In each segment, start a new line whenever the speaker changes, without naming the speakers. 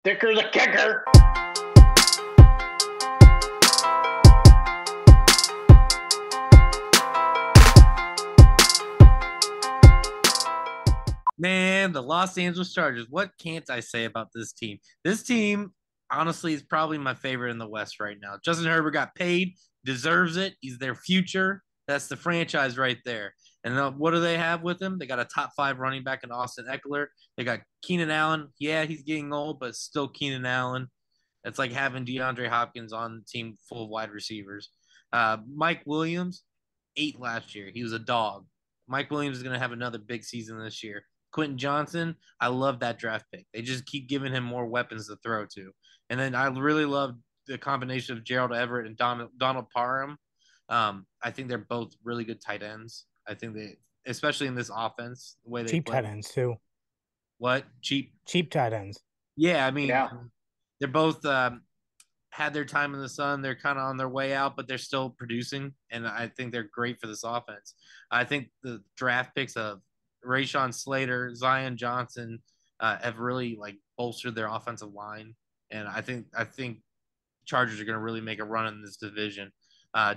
Dicker the kicker.
Man, the Los Angeles Chargers. What can't I say about this team? This team, honestly, is probably my favorite in the West right now. Justin Herbert got paid, deserves it. He's their future. That's the franchise right there. And what do they have with him? They got a top 5 running back in Austin Eckler. They got Keenan Allen. Yeah, he's getting old, but still Keenan Allen. It's like having DeAndre Hopkins on the team full of wide receivers. Mike Williams, 8 last year. He was a dog. Mike Williams is going to have another big season this year. Quentin Johnston, I love that draft pick. They just keep giving him more weapons to throw to. And then I really love the combination of Gerald Everett and Donald Parham. I think they're both really good tight ends. I think they, especially in this offense, the way they
Cheap
play.
tight ends too.
What? Cheap?
Cheap tight ends.
Yeah, I mean,
Yeah.
they're both had their time in the sun. They're kind of on their way out, but they're still producing, and I think they're great for this offense. I think the draft picks of Rashawn Slater, Zion Johnson have really like bolstered their offensive line, and I think Chargers are going to really make a run in this division.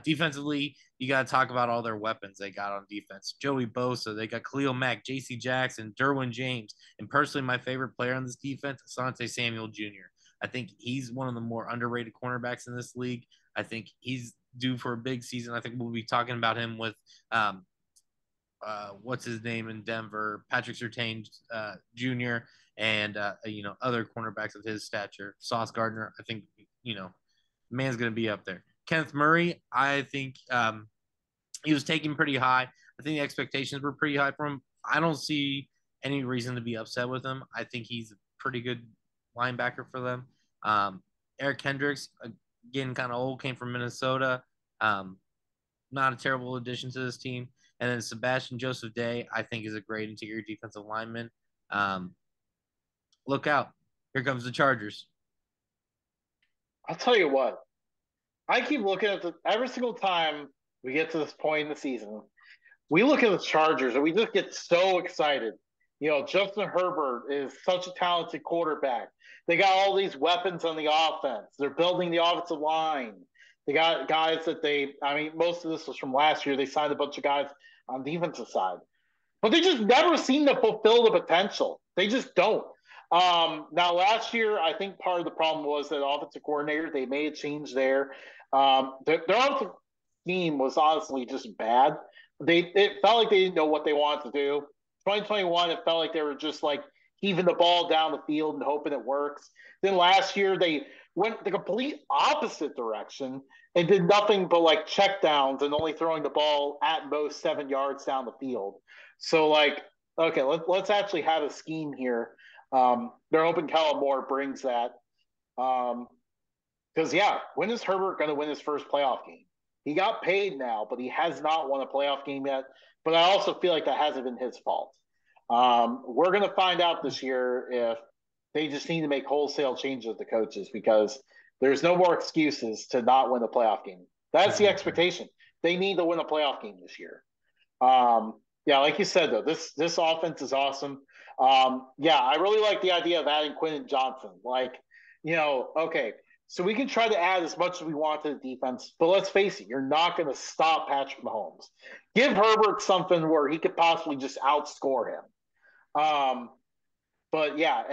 Defensively, you got to talk about all their weapons they got on defense. Joey Bosa, they got Khalil Mack, J.C. Jackson, Derwin James, and personally, my favorite player on this defense, Asante Samuel Jr. I think he's one of the more underrated cornerbacks in this league. I think he's due for a big season. I think we'll be talking about him with what's his name in Denver, Patrick Surtain Jr. and other cornerbacks of his stature. Sauce Gardner, I think man's going to be up there. Kenneth Murray, I think he was taken pretty high. I think the expectations were pretty high for him. I don't see any reason to be upset with him. I think he's a pretty good linebacker for them. Eric Kendricks, again, kind of old, came from Minnesota. Not a terrible addition to this team. And then Sebastian Joseph Day, I think, is a great interior defensive lineman. Look out. Here comes the Chargers.
I'll tell you what. I keep looking at every single time we get to this point in the season. We look at the Chargers and we just get so excited. Justin Herbert is such a talented quarterback. They got all these weapons on the offense. They're building the offensive line. They got guys most of this was from last year. They signed a bunch of guys on the defensive side, but they just never seem to fulfill the potential. They just don't. Now, last year, I think part of the problem was that offensive coordinator, they made a change there. Their offensive scheme was honestly just bad. It felt like they didn't know what they wanted to do. 2021, it felt like they were just like heaving the ball down the field and hoping it works. Then last year, they went the complete opposite direction and did nothing but like check downs and only throwing the ball at most 7 yards down the field. So, okay, let's actually have a scheme here. They're hoping Kellen Moore brings that. Because, when is Herbert going to win his first playoff game? He got paid now, but he has not won a playoff game yet. But I also feel like that hasn't been his fault. We're going to find out this year if they just need to make wholesale changes with the coaches because there's no more excuses to not win a playoff game. That's the expectation. They need to win a playoff game this year. Like you said, though, this offense is awesome. I really like the idea of adding Quentin Johnston. Okay, so we can try to add as much as we want to the defense, but let's face it, you're not going to stop Patrick Mahomes. Give Herbert something where he could possibly just outscore him. And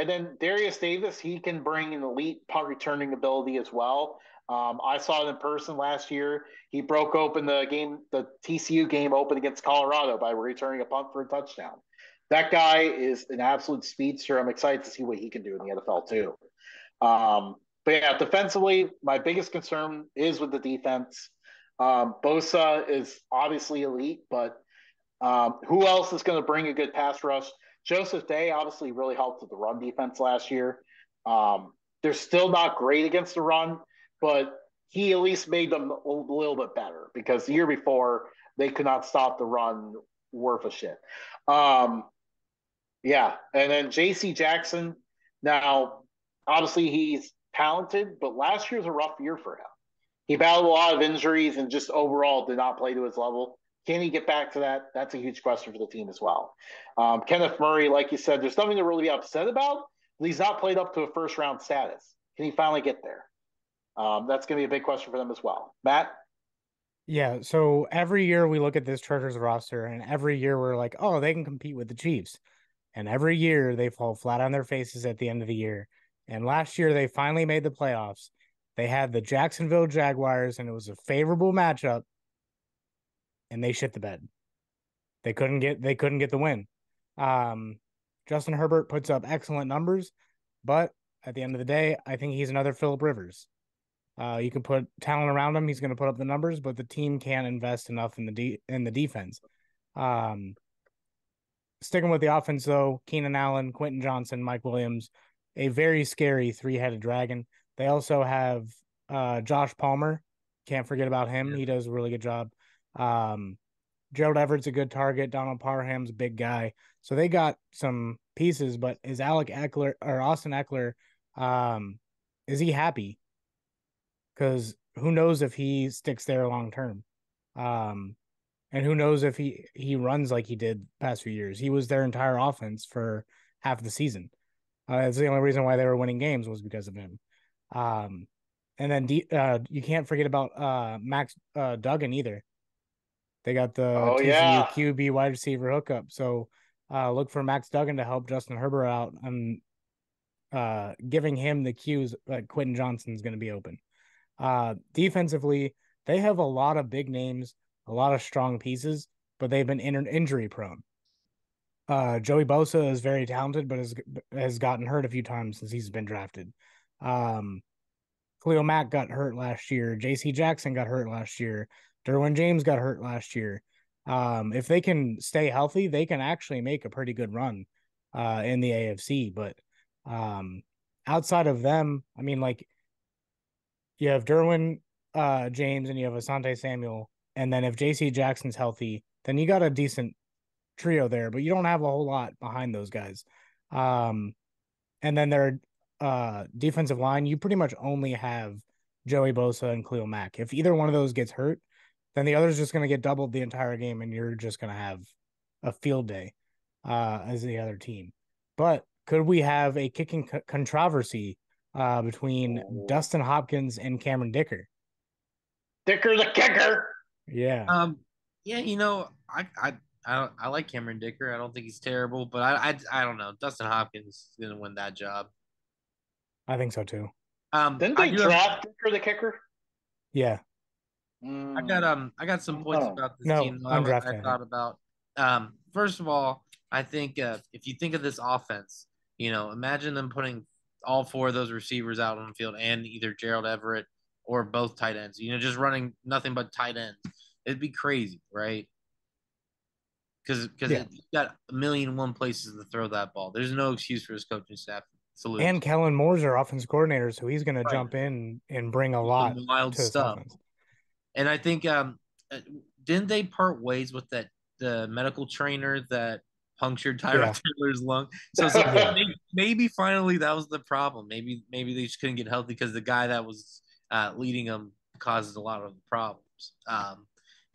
then Darius Davis, he can bring an elite punt returning ability as well. I saw it in person last year. He broke open the TCU game open against Colorado by returning a punt for a touchdown. That guy is an absolute speedster. I'm excited to see what he can do in the NFL too. Defensively, my biggest concern is with the defense. Bosa is obviously elite, but who else is going to bring a good pass rush? Joseph Day obviously really helped with the run defense last year. They're still not great against the run, but he at least made them a little bit better because the year before they could not stop the run worth a shit. And then J.C. Jackson. Now, obviously he's talented, but last year was a rough year for him. He battled a lot of injuries and just overall did not play to his level. Can he get back to that? That's a huge question for the team as well. Kenneth Murray, like you said, there's nothing to really be upset about, he's not played up to a first round status. Can he finally get there? That's going to be a big question for them as well. Matt?
Yeah, so every year we look at this Chargers roster, and every year we're like, oh, they can compete with the Chiefs. And every year they fall flat on their faces at the end of the year. And last year they finally made the playoffs. They had the Jacksonville Jaguars, and it was a favorable matchup, and they shit the bed. They couldn't get the win. Um, Justin Herbert puts up excellent numbers, but at the end of the day, I think he's another Philip Rivers. You can put talent around him; he's going to put up the numbers, but the team can't invest enough in the defense. Um, Sticking with the offense, though, Keenan Allen, Quentin Johnston, Mike Williams, a very scary three-headed dragon. They also have Josh Palmer. Can't forget about him.
Yeah.
He does a really good job. Um, Gerald Everett's a good target. Donald Parham's a big guy. So they got some pieces, but is Alec Eckler or Austin Eckler, is he happy? Because who knows if he sticks there long term. Um, and who knows if he runs like he did past few years. He was their entire offense for half the season. That's the only reason why they were winning games was because of him. Um, and then you can't forget about Max Duggan either. They got the
Oh,
TCU
yeah.
QB wide receiver hookup. So look for Max Duggan to help Justin Herbert out and giving him the cues that Quentin Johnston's going to be open. Defensively, they have a lot of big names, a lot of strong pieces, but they've been injury prone. Joey Bosa is very talented, but has gotten hurt a few times since he's been drafted. Um, Khalil Mack got hurt last year. J.C. Jackson got hurt last year. Derwin James got hurt last year. If they can stay healthy, they can actually make a pretty good run in the AFC. But outside of them, I mean, like you have Derwin James and you have Asante Samuel, and then if J.C. Jackson's healthy, then you got a decent trio there. But you don't have a whole lot behind those guys. And then their defensive line, you pretty much only have Joey Bosa and Khalil Mack. If either one of those gets hurt, then the other's just going to get doubled the entire game, and you're just going to have a field day as the other team. But could we have a kicking controversy between Dustin Hopkins and Cameron Dicker?
Dicker the kicker.
Yeah.
Yeah, I like Cameron Dicker. I don't think he's terrible, but I don't know. Dustin Hopkins is gonna win that job.
I think so too.
Didn't they draft Dicker the kicker?
Yeah.
I got some points about this team I thought about. First of all, I think if you think of this offense, imagine them putting all four of those receivers out on the field and either Gerald Everett or both tight ends, just running nothing but tight ends. It'd be crazy, right? Because you got a million and one places to throw that ball. There's no excuse for his coaching staff to lose.
And Kellen Moore's our offensive coordinator, so he's going to jump in and bring a lot
wild
to
stuff.
Offense.
And I think didn't they part ways with the medical trainer that punctured Tyrod Taylor's lung? So maybe finally that was the problem. Maybe they just couldn't get healthy because the guy that was leading them causes a lot of the problems.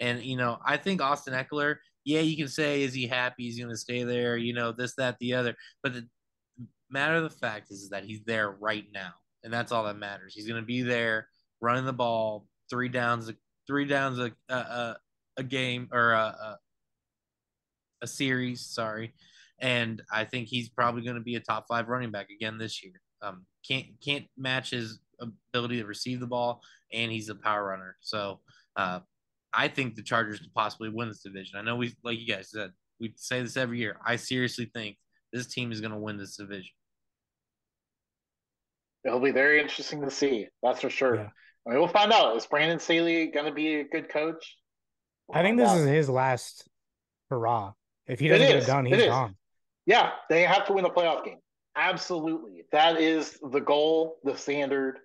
And I think Austin Eckler. Yeah, you can say, is he happy? He's going to stay there, this, that, the other. But the matter of the fact is that he's there right now, and that's all that matters. He's going to be there running the ball, three downs a game or a series. Sorry, and I think he's probably going to be a top 5 running back again this year. Can't match his ability to receive the ball, and he's a power runner. So. I think the Chargers could possibly win this division. I know like you guys said, we say this every year. I seriously think this team is going to win this division.
It'll be very interesting to see. That's for sure.
Yeah.
I mean, we'll find out. Is Brandon Staley going to be a good coach?
I think this is his last hurrah. If he doesn't get it done, he's gone.
Yeah, they have to win a playoff game. Absolutely. That is the goal, the standard.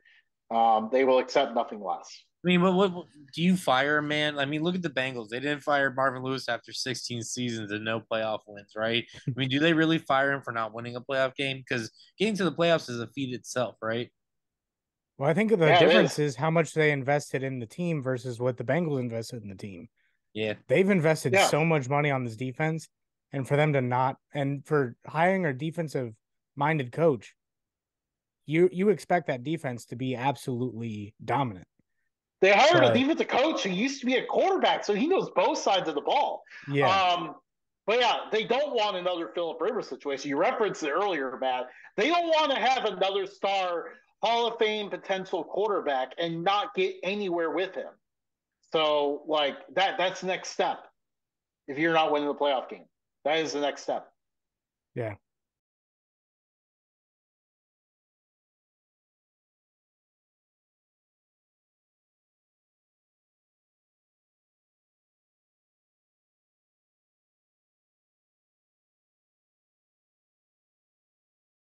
They will accept nothing less.
I mean, what do you fire a man? I mean, look at the Bengals. They didn't fire Marvin Lewis after 16 seasons and no playoff wins, right? I mean, do they really fire him for not winning a playoff game? Because getting to the playoffs is a feat itself, right?
Well, I think the difference is how much they invested in the team versus what the Bengals invested in the team.
Yeah.
They've invested so much money on this defense, and for them to not, and for hiring a defensive-minded coach, you expect that defense to be absolutely dominant.
They hired a defensive coach who used to be a quarterback, so he knows both sides of the ball.
Yeah.
But yeah, they don't want another Philip Rivers situation. You referenced it earlier, Matt. They don't want to have another star Hall of Fame potential quarterback and not get anywhere with him. So like that's the next step. If you're not winning the playoff game, that is the next step.
Yeah.